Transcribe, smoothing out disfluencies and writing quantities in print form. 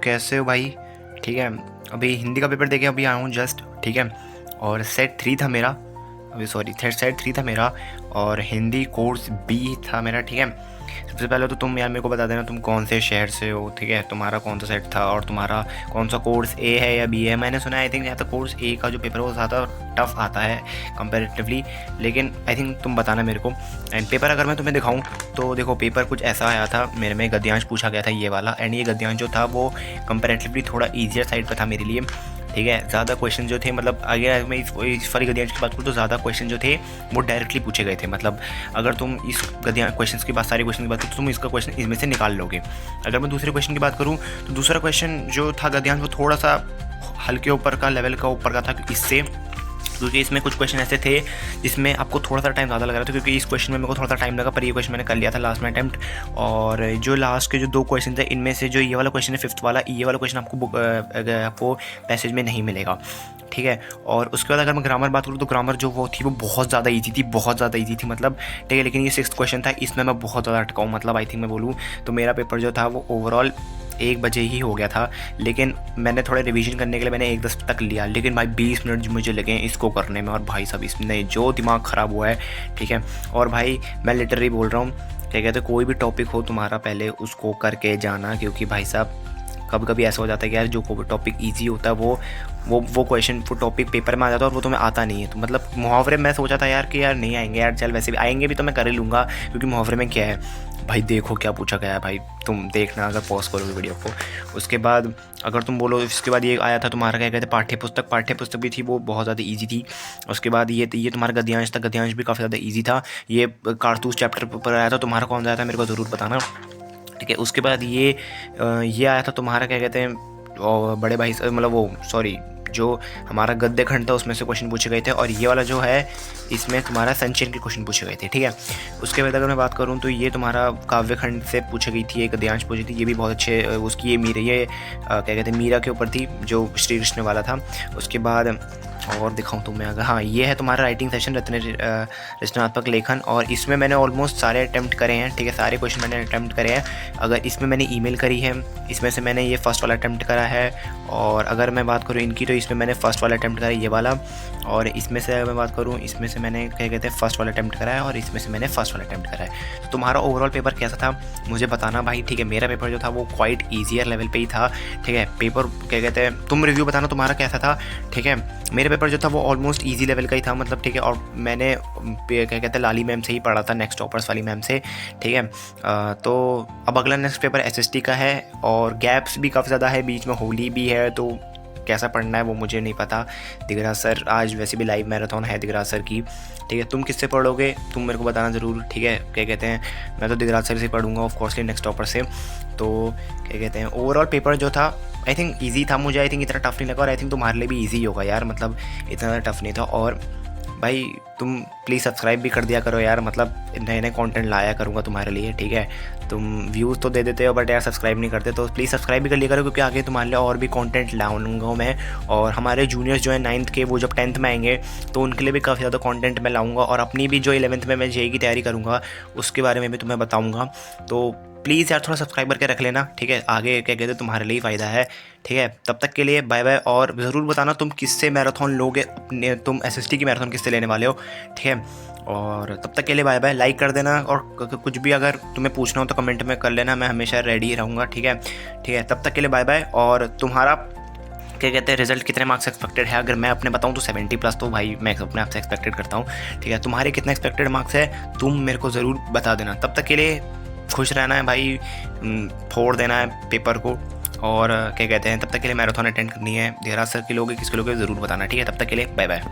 कैसे हो भाई? ठीक है, अभी हिंदी का पेपर देके अभी आया हूँ जस्ट, ठीक है। और सेट 3 था मेरा, अभी सॉरी सेट 3 था मेरा, और हिंदी कोर्स बी था मेरा, ठीक है। सबसे पहले तो तुम यार मेरे को बता देना तुम कौन से शहर से हो, ठीक है, तुम्हारा कौन सा सेट था और तुम्हारा कौन सा कोर्स ए है या बी है। मैंने सुना है आई थिंक यहाँ तक कोर्स ए का जो पेपर है वो ज़्यादा टफ आता है कंपेरेटिवली, लेकिन आई थिंक तुम बताना मेरे को। एंड पेपर अगर मैं तुम्हें दिखाऊँ तो देखो, पेपर कुछ ऐसा आया था मेरे में, गद्यांश पूछा गया था ये वाला। एंड ये गद्यांश जो था वो कंपेरेटिवली थोड़ा ईजियर साइड पर था मेरे लिए, ठीक है। ज़्यादा क्वेश्चन जो थे, मतलब अगर मैं इस वाली गद्यांश की बात करूँ तो ज़्यादा क्वेश्चन जो थे वो डायरेक्टली पूछे गए थे। मतलब अगर तुम इस गद्यांश क्वेश्चन की बात, सारे क्वेश्चन की बात करो तो तुम इसका क्वेश्चन इसमें से निकाल लोगे। अगर मैं दूसरे क्वेश्चन की बात करूँ तो दूसरा क्वेश्चन जो था गद्यांश वो थोड़ा सा हल्के ऊपर का, लेवल का ऊपर का था इससे, क्योंकि इसमें कुछ क्वेश्चन ऐसे थे जिसमें आपको थोड़ा सा टाइम ज़्यादा लग रहा था, क्योंकि इस क्वेश्चन में मेरे को थोड़ा सा टाइम लगा, पर ये क्वेश्चन मैंने कर लिया था लास्ट में अटैम्प्ट। और जो लास्ट के जो 2 क्वेश्चन थे इनमें से जो ये वाला क्वेश्चन है 5th वाला, ये वाला क्वेश्चन आपको पैसेज में नहीं मिलेगा, ठीक है। और उसके बाद अगर मैं ग्रामर बात करूँ तो ग्रामर जो वो थी वो बहुत ज़्यादा ईजी थी, बहुत ज़्यादा ईजी थी, मतलब ठीक है। लेकिन ये 6th क्वेश्चन था, इसमें मैं बहुत ज़्यादा अटका हूँ। मतलब आई थिंक मैं बोलूँ तो मेरा पेपर जो था वो ओवरऑल 1 बजे ही हो गया था, लेकिन मैंने थोड़ा रिवीजन करने के लिए मैंने 1:10 तक लिया, लेकिन भाई 20 मिनट मुझे लगे इसको करने में। और भाई साहब इसमें जो दिमाग ख़राब हुआ है, ठीक है। और भाई मैं लिटरली बोल रहा हूँ, क्या कहते हैं, कोई भी टॉपिक हो तुम्हारा पहले उसको करके जाना, क्योंकि भाई साहब कभी कभी ऐसा हो जाता है कि यार जो टॉपिक ईजी होता है वो क्वेश्चन वो टॉपिक पेपर में आ जाता है और वो तुम्हें आता नहीं है। तो मतलब मुहावरे मैं सोचा था यार कि यार नहीं आएंगे यार, चल वैसे भी आएंगे भी तो मैं कर ही लूँगा, क्योंकि मुहावरे में क्या है भाई, देखो क्या पूछा गया है भाई, तुम देखना अगर पॉज करोगे वीडियो को। उसके बाद अगर तुम बोलो, इसके बाद ये आया था तुम्हारा क्या कहते हैं पाठ्य पुस्तक भी थी, वो बहुत ज़्यादा ईजी थी। उसके बाद ये तुम्हारा गद्यांश था, गद्यांश भी काफ़ी ज़्यादा ईजी था। ये कारतूस चैप्टर पर आया था, तुम्हारा कौन सा आया था मेरे को ज़रूर बताना, ठीक है। उसके बाद ये आया था तुम्हारा क्या कहते हैं, बड़े भाई, मतलब वो सॉरी जो हमारा गद्य खंड था उसमें से क्वेश्चन पूछे गए थे। और ये वाला जो है इसमें तुम्हारा संचयन के क्वेश्चन पूछे गए थे, ठीक है। उसके बाद अगर मैं बात करूँ तो ये तुम्हारा काव्य खंड से पूछी गई थी, एक गद्यांश पूछी थी, ये भी बहुत अच्छे उसकी ये क्या कहते हैं मीरा के ऊपर थी, जो श्री कृष्ण वाला था। उसके बाद और दिखाऊं तो मैं अगर, हाँ ये है तुम्हारा राइटिंग सेशन, रचनात्मक लेखन, और इसमें मैंने ऑलमोस्ट सारे अटैम्प्ट करे हैं, ठीक है। सारे क्वेश्चन मैंने अटैम्प्ट करे हैं। अगर इसमें मैंने ईमेल करी है, इसमें से मैंने ये फर्स्ट वाला अटैम्प्ट करा है। और अगर मैं बात करूँ इनकी तो इसमें मैंने फर्स्ट वाला अटैम्प्ट करा है ये वाला। और इसमें से अगर मैं बात करूँ इसमें से मैंने क्या कहते हैं फर्स्ट वाला अटैम्प्ट करा है, और इसमें से मैंने फर्स्ट वाला अटैम्प्ट करा है। तो तुम्हारा ओवरऑल पेपर कैसा था मुझे बताना भाई, ठीक है। मेरा पेपर जो था वो क्वाइट ईजियर लेवल पे ही था, ठीक है। पेपर क्या कहते हैं तुम रिव्यू बताना तुम्हारा कैसा था, ठीक है। मेरा पेपर जो था वो ऑलमोस्ट ईजी लेवल का ही था, मतलब ठीक है। और मैंने क्या कहते हैं लाली मैम से ही पढ़ा था, नेक्स्ट टॉपर्स वाली मैम से, ठीक है। तो अब अगला नेक्स्ट पेपर एसएसटी का है, और गैप्स भी काफ़ी ज़्यादा है, बीच में होली भी है, तो कैसा पढ़ना है वो मुझे नहीं पता। दिगराज सर, आज वैसे भी लाइव मैराथन है दिगराज सर की, ठीक है। तुम किससे पढ़ोगे तुम मेरे को बताना ज़रूर, ठीक है। क्या कहते हैं मैं तो दिगराज सर से पढ़ूंगा ऑफ कोर्सली, नेक्स्ट टॉपर से। तो क्या कहते हैं ओवरऑल पेपर जो था आई थिंक ईजी था, मुझे आई थिंक इतना टफ नहीं लगा, और आई थिंक तुम्हारे लिए भी ईजी होगा यार, मतलब इतना ज़्यादा टफ नहीं था। और भाई तुम प्लीज़ सब्सक्राइब भी कर दिया करो यार, मतलब नए नए कंटेंट लाया करूँगा तुम्हारे लिए, ठीक है। तुम व्यूज़ तो दे देते हो बट यार सब्सक्राइब नहीं करते, तो प्लीज़ सब्सक्राइब भी कर लिया करो, क्योंकि आगे तुम्हारे लिए और भी कंटेंट लाऊंगा मैं। और हमारे जूनियर्स जो है 9th के, वो जब 10th में आएंगे तो उनके लिए भी काफ़ी ज़्यादा कंटेंट मैं लाऊंगा, और अपनी भी जो 11th में मैं जेईई की तैयारी करूँगा उसके बारे में भी तुम्हें बताऊँगा। तो प्लीज़ यार थोड़ा सब्सक्राइब करके रख लेना, ठीक है। आगे क्या कहते हैं तुम्हारे लिए ही फ़ायदा है, ठीक है। तब तक के लिए बाय बाय, और ज़रूर बताना तुम किससे मैराथन लोगे अपने, तुम एसएसटी की मैराथन किससे लेने वाले हो, ठीक है। और तब तक के लिए बाय बाय, लाइक कर देना, और कुछ भी अगर तुम्हें पूछना हो तो कमेंट में कर लेना, मैं हमेशा रेडी रहूँगा, ठीक है, ठीक है। तब तक के लिए बाय बाय। और तुम्हारा क्या कहते हैं रिजल्ट कितने मार्क्स एक्सपेक्टेड है, अगर मैं अपने बताऊं तो 70+, तो भाई मैं अपने आप से एक्सपेक्टेड करता हूं, ठीक है। तुम्हारे कितने एक्सपेक्टेड मार्क्स है तुम मेरे को ज़रूर बता देना। तब तक के लिए खुश रहना है भाई, फोड़ देना है पेपर को, और क्या कहते हैं तब तक के लिए मैराथन अटेंड करनी है। धीराज सर के लोगे किसके लोगे ज़रूर बताना, ठीक है। तब तक के लिए बाय बाय।